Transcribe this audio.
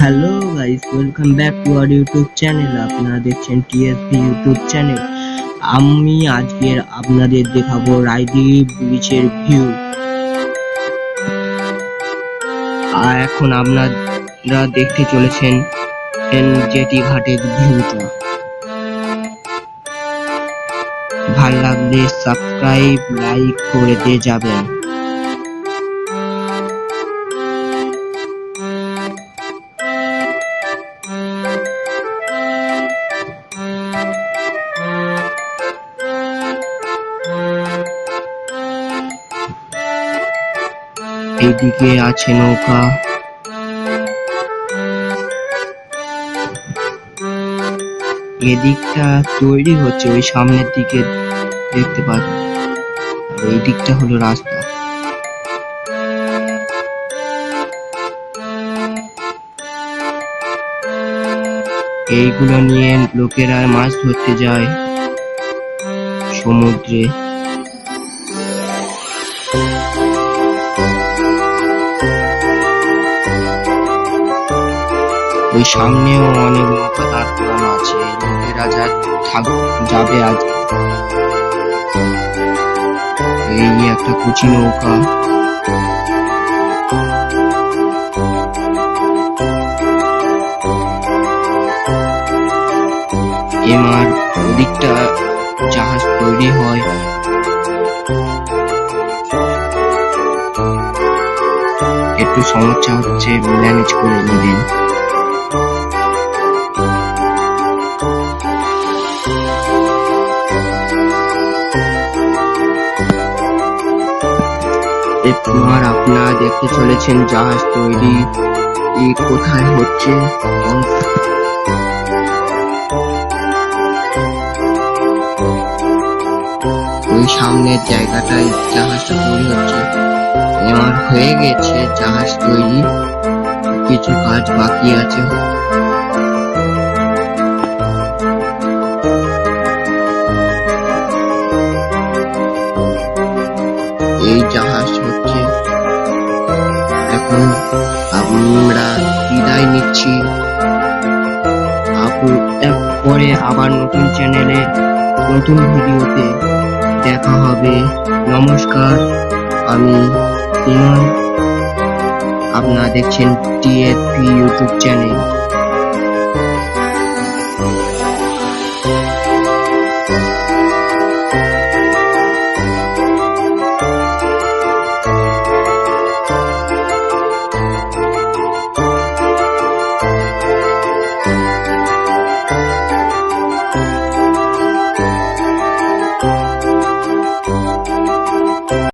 Hello guys, welcome back to our YouTube channel. আপনারা দেখছেন TSP YouTube channel. আমি আজকের আপনাদের দেখাবো রায়দিঘি বিচের ভিউ। আর এখন আপনারা দেখতে চলেছেন জেটি ঘাটের ভিউটা। ভালো লাগলে সাবস্ক্রাইব লাইক করে দিয়ে যাবেন। এইদিকে আছে নৌকা, এদিকটা তৈরি হচ্ছে, ওই সামনের দিকে দেখতে পাচ্ছি। এই দিকটা হলো রাস্তা। এইগুলো নিয়ে লোকেরা মাছ ধরতে যায় সমুদ্রে। ওই সামনেও অনেক নৌকা দাঁড় করানো আছে, লোকেরা যাবে আজ। এই একটা কুচি নৌকা, এবার ওদিকটা জাহাজ তৈরি হয়। একটু সমস্যা হচ্ছে, ম্যানেজ করে নেবেন। এবার আপনারা দেখতে চলেছেন জাহাজ তৈরি কোথায় হচ্ছে। ওই সামনের জায়গাটায় জাহাজটা তৈরি হচ্ছে। এবার হয়ে গেছে জাহাজ তৈরি, কিছু কাজ বাকি আছে। এই জাহাজ হচ্ছে। এখন আমরা বিদায় নিচ্ছি। পরে আবার নতুন চ্যানেলে নতুন ভিডিওতে দেখা হবে। নমস্কার, আমি ইমন। আপনারা দেখছেন টিএসপি ইউটিউব চ্যানেল।